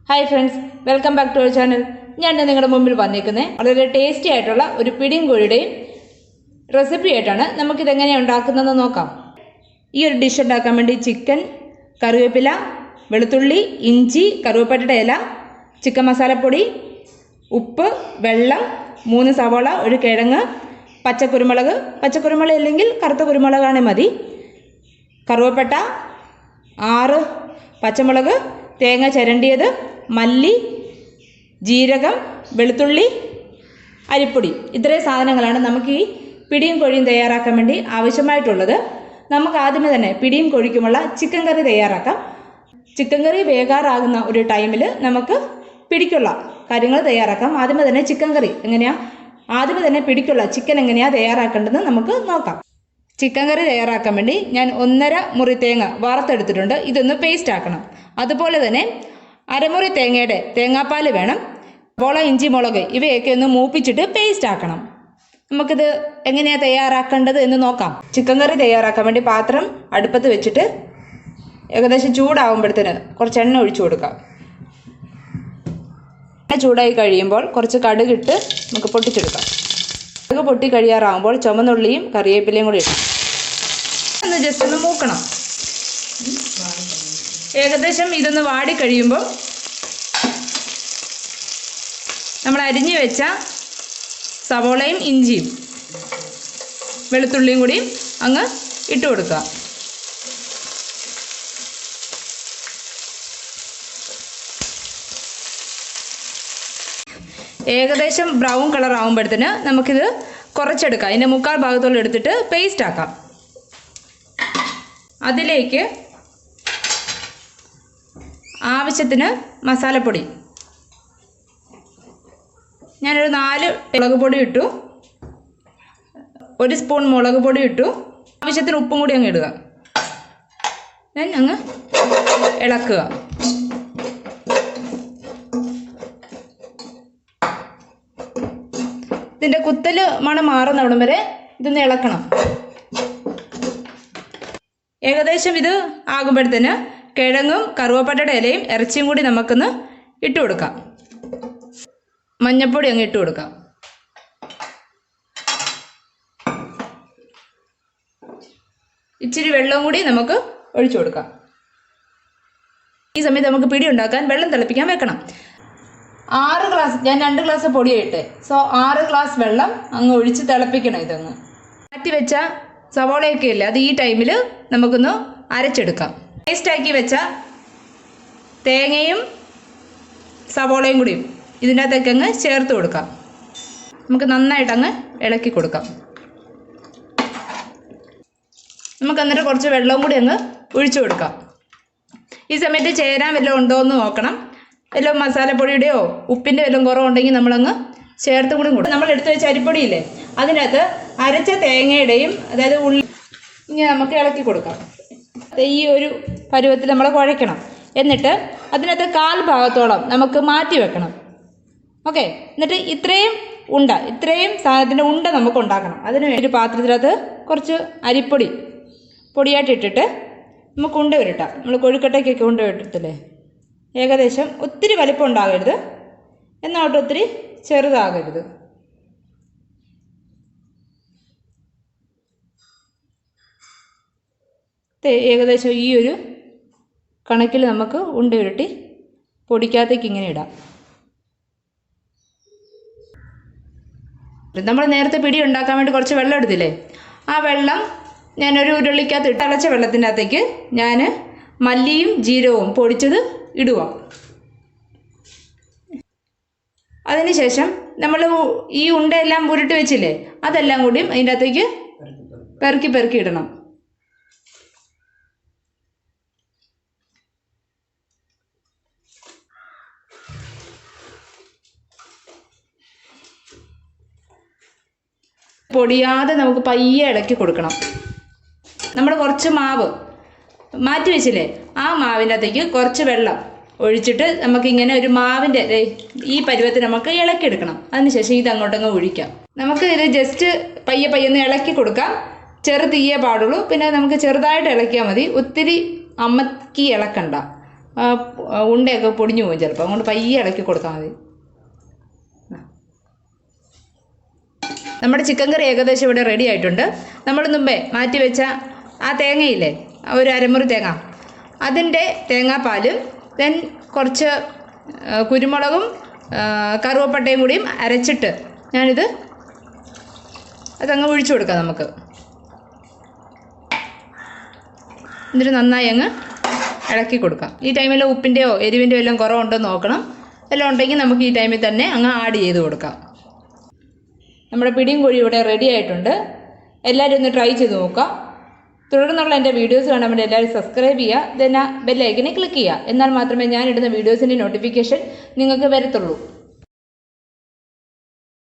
Hi friends, welcome back to our channel. ഞാൻ നിങ്ങളുടെ മുമ്പിൽ വന്നിരിക്കുന്നത് വളരെ ടേസ്റ്റി ആയിട്ടുള്ള ഒരു പിടിയും കോഴിയുടെയും റെസിപ്പി ആയിട്ടാണ്. നമുക്കിതെങ്ങനെയാണ് ഉണ്ടാക്കുന്നതെന്ന് നോക്കാം. ഈ ഒരു ഡിഷ് ഉണ്ടാക്കാൻ വേണ്ടി ചിക്കൻ, കറിവേപ്പില, വെളുത്തുള്ളി, ഇഞ്ചി, കറുവപ്പട്ടയുടെ ഇല, ചിക്കൻ മസാലപ്പൊടി, ഉപ്പ്, വെള്ളം, 3 സവാള, ഒരു കിഴങ്ങ്, പച്ചക്കുരുമുളക് അല്ലെങ്കിൽ കറുത്ത കുരുമുളകാണെങ്കിൽ മതി, കറുവപ്പട്ട, 6 പച്ചമുളക്, തേങ്ങ ചിരണ്ടിയത്, മല്ലി, ജീരകം, വെളുത്തുള്ളി, അരിപ്പൊടി. ഇത്രയും സാധനങ്ങളാണ് നമുക്ക് ഈ പിടിയും കോഴിയും തയ്യാറാക്കാൻ വേണ്ടി ആവശ്യമായിട്ടുള്ളത്. നമുക്ക് ആദ്യമേ തന്നെ പിടിയും കോഴിക്കുമുള്ള ചിക്കൻ കറി തയ്യാറാക്കാം. ചിക്കൻ കറി വേകാറാകുന്ന ഒരു ടൈമിൽ നമുക്ക് പിടിക്കുള്ള കാര്യങ്ങൾ തയ്യാറാക്കാം. ആദ്യമേ തന്നെ ചിക്കൻ കറി ആദ്യമേ തന്നെ പിടിക്കുള്ള ചിക്കൻ എങ്ങനെയാണ് തയ്യാറാക്കേണ്ടതെന്ന് നമുക്ക് നോക്കാം. ചിക്കൻ കറി തയ്യാറാക്കാൻ വേണ്ടി ഞാൻ 1.5 മുറി തേങ്ങ വറുത്തെടുത്തിട്ടുണ്ട്. ഇതൊന്ന് പേസ്റ്റ് ആക്കണം. അതുപോലെ തന്നെ അരമുറി തേങ്ങയുടെ തേങ്ങാപ്പാൽ വേണം. സവാള, ഇഞ്ചി, മുളക് ഇവയൊക്കെ ഒന്ന് മൂപ്പിച്ചിട്ട് പേസ്റ്റ് ആക്കണം. നമുക്കിത് എങ്ങനെയാണ് തയ്യാറാക്കേണ്ടത് എന്ന് നോക്കാം. ചിക്കൻ കറി തയ്യാറാക്കാൻ വേണ്ടി പാത്രം അടുപ്പത്ത് വെച്ചിട്ട് ഏകദേശം ചൂടാകുമ്പോഴത്തേന് കുറച്ച് എണ്ണ ഒഴിച്ചു കൊടുക്കാം. എണ്ണ ചൂടായി കഴിയുമ്പോൾ കുറച്ച് കടുകിട്ട് നമുക്ക് പൊട്ടിച്ചെടുക്കാം. കടുക് പൊട്ടി കഴിയാറാകുമ്പോൾ ചുമന്നുള്ളിയും കറിവേപ്പിലയും കൂടി ഇടും. ഒന്ന് ജസ്റ്റ് ഒന്ന് മൂക്കണം. ഏകദേശം ഇതൊന്ന് വാടി കഴിയുമ്പോൾ നമ്മൾ അരിഞ്ഞു വെച്ച സവോളയും ഇഞ്ചിയും വെളുത്തുള്ളിയും കൂടി അങ്ങ് ഇട്ട് കൊടുക്കുക. ഏകദേശം ബ്രൗൺ കളർ ആകുമ്പോഴത്തേന് നമുക്കിത് കുറച്ചെടുക്കാം. അതിൻ്റെ 3/4 ഭാഗത്തോളം എടുത്തിട്ട് പേസ്റ്റ് ആക്കാം. അതിലേക്ക് ആവശ്യത്തിന് മസാലപ്പൊടി. ഞാനൊരു 4 മുളക് പൊടി ഇട്ടു, 1 സ്പൂൺ മുളക് പൊടി ഇട്ടു, ആവശ്യത്തിന് ഉപ്പും കൂടി അങ്ങ് ഇടുക. ഞാൻ അങ്ങ് ഇളക്കുക. ഇതിൻ്റെ കുത്തൽ മണം മാറുന്നവിടം വരെ ഇതൊന്ന് ഇളക്കണം. ഏകദേശം ഇത് ആകുമ്പോഴത്തേന് കിഴങ്ങും കറുവപ്പട്ടയുടെ ഇലയും ഇറച്ചിയും കൂടി നമുക്കൊന്ന് ഇട്ട് കൊടുക്കാം. മഞ്ഞൾപ്പൊടി അങ്ങ് ഇട്ട് കൊടുക്കാം. ഇച്ചിരി വെള്ളവും കൂടി നമുക്ക് ഒഴിച്ചു കൊടുക്കാം. ഈ സമയത്ത് നമുക്ക് പിടി ഉണ്ടാക്കാൻ വെള്ളം തിളപ്പിക്കാൻ വെക്കണം. 6 ഗ്ലാസ്, ഞാൻ 2 ഗ്ലാസ് പൊടിയായിട്ട്, 6 ഗ്ലാസ് വെള്ളം അങ്ങ് ഒഴിച്ച് തിളപ്പിക്കണം. ഇതങ്ങ് മാറ്റി വെച്ച സവോളയൊക്കെ ഇല്ല, അത് ഈ ടൈമിൽ നമുക്കൊന്ന് അരച്ചെടുക്കാം. പേസ്റ്റാക്കി വെച്ച തേങ്ങയും സവോളയും കൂടിയും ഇതിൻ്റെ അകത്തേക്ക് അങ്ങ് ചേർത്ത് കൊടുക്കാം. നമുക്ക് നന്നായിട്ടങ്ങ് ഇളക്കി കൊടുക്കാം. നമുക്ക് അന്നേരം കുറച്ച് വെള്ളവും കൂടി അങ്ങ് ഒഴിച്ചു കൊടുക്കാം. ഈ സമയത്ത് ചേരാൻ വല്ലതും ഉണ്ടോ എന്ന് നോക്കണം. വല്ലതും മസാലപ്പൊടിയുടെയോ ഉപ്പിൻ്റെ വല്ലതും കുറവുണ്ടെങ്കിൽ നമ്മളങ്ങ് ചേർത്ത് കൂടി കൊടുക്കും. നമ്മൾ എടുത്ത് വെച്ച അരിപ്പൊടിയില്ലേ, അതിനകത്ത് അരച്ച തേങ്ങയുടെയും അതായത് ഉള്ളി ഇങ്ങനെ നമുക്ക് ഇളക്കി കൊടുക്കാം. ഈ ഒരു പരുവത്തിൽ നമ്മൾ കുഴയ്ക്കണം. എന്നിട്ട് അതിനകത്ത് 1/4 ഭാഗത്തോളം നമുക്ക് മാറ്റി വെക്കണം. ഓക്കെ, എന്നിട്ട് ഇത്രയും സാധനത്തിൻ്റെ ഉണ്ട നമുക്ക് ഉണ്ടാക്കണം. അതിന് ഒരു പാത്രത്തിനകത്ത് കുറച്ച് അരിപ്പൊടി പൊടിയായിട്ട് ഇട്ടിട്ട് നമുക്ക് ഉണ്ട ഉരുട്ടാം. നമ്മൾ കൊഴുക്കട്ടയ്ക്കൊക്കെ ഉണ്ട ഉരുട്ടത്തില്ലേ, ഏകദേശം ഒത്തിരി വലിപ്പം ഉണ്ടാകരുത്, എന്നോട്ട് ഒത്തിരി ചെറുതാകരുത്. ഏകദേശം ഈ ഒരു കണക്കിൽ നമുക്ക് ഉണ്ട ഉരുട്ടി പൊടിക്കകത്തേക്ക് ഇങ്ങനെ ഇടാം. നമ്മൾ നേരത്തെ പിടി ഉണ്ടാക്കാൻ വേണ്ടി കുറച്ച് വെള്ളം എടുത്തില്ലേ, ആ വെള്ളം ഞാനൊരു ഉരുളിക്കകത്ത് ഇട്ട് തിളച്ച വെള്ളത്തിൻ്റെ അകത്തേക്ക് ഞാൻ മല്ലിയും ജീരകവും പൊടിച്ചത് ഇടുക. അതിനുശേഷം നമ്മൾ ഈ ഉണ്ടയെല്ലാം ഉരുട്ടി വെച്ചില്ലേ, അതെല്ലാം കൂടിയും അതിൻ്റെ അകത്തേക്ക് പെറുക്കി ഇടണം. പൊടിയാതെ നമുക്ക് പയ്യെ ഇളക്കി കൊടുക്കണം. നമ്മൾ കുറച്ച് മാവ് മാറ്റി വെച്ചില്ലേ, ആ മാവിൻ്റെ അകത്തേക്ക് കുറച്ച് വെള്ളം ഒഴിച്ചിട്ട് നമുക്കിങ്ങനെ ഒരു മാവിൻ്റെ ഈ പരുവത്തിൽ നമുക്ക് ഇളക്കിയെടുക്കണം. അതിനുശേഷം ഇത് അങ്ങോട്ടങ്ങ് ഒഴിക്കാം. നമുക്ക് ഇത് ജസ്റ്റ് പയ്യെ ഒന്ന് ഇളക്കി കൊടുക്കാം. ചെറു തീയേ പാടുള്ളൂ. പിന്നെ നമുക്ക് ചെറുതായിട്ട് ഇളക്കിയാൽ മതി, ഒത്തിരി അമക്കി ഇളക്കണ്ട. ഉണ്ടയൊക്കെ പൊടിഞ്ഞു പോകും ചിലപ്പോൾ. അതുകൊണ്ട് പയ്യെ ഇളക്കി കൊടുത്താൽ മതി. നമ്മുടെ ചിക്കൻ കറി ഏകദേശം ഇവിടെ റെഡി ആയിട്ടുണ്ട്. നമ്മൾ മുമ്പേ മാറ്റി വെച്ച ആ തേങ്ങയില്ലേ, ഒരു അരമുറി തേങ്ങ, അതിൻ്റെ തേങ്ങാപ്പാലും ദെൻ കുറച്ച് കുരുമുളകും കറുവപ്പട്ടയും കൂടിയും അരച്ചിട്ട് ഞാനിത് അതങ്ങ് ഒഴിച്ചു കൊടുക്കാം നമുക്ക്. എന്നിട്ട് നന്നായി അങ്ങ് ഇളക്കി കൊടുക്കാം. ഈ ടൈമിൽ ഉപ്പിൻ്റെയോ എരിവിൻ്റെയോ എല്ലാം കുറവുണ്ടോ നോക്കണം. എല്ലാം ഉണ്ടെങ്കിൽ നമുക്ക് ഈ ടൈമിൽ തന്നെ അങ്ങ് ആഡ് ചെയ്ത് കൊടുക്കാം. നമ്മുടെ പിടിയും കോഴി ഇവിടെ റെഡി ആയിട്ടുണ്ട്. എല്ലാവരും ഒന്ന് ട്രൈ ചെയ്ത് നോക്കാം. തുടർന്നുള്ള എൻ്റെ വീഡിയോസ് കാണാൻ വേണ്ടി എല്ലാവരും സബ്സ്ക്രൈബ് ചെയ്യുക. ദെൻ ആ ബെല്ലൈക്കനെ ക്ലിക്ക് ചെയ്യുക. എന്നാൽ മാത്രമേ ഞാനിടുന്ന വീഡിയോസിൻ്റെ നോട്ടിഫിക്കേഷൻ നിങ്ങൾക്ക് വരത്തുള്ളൂ.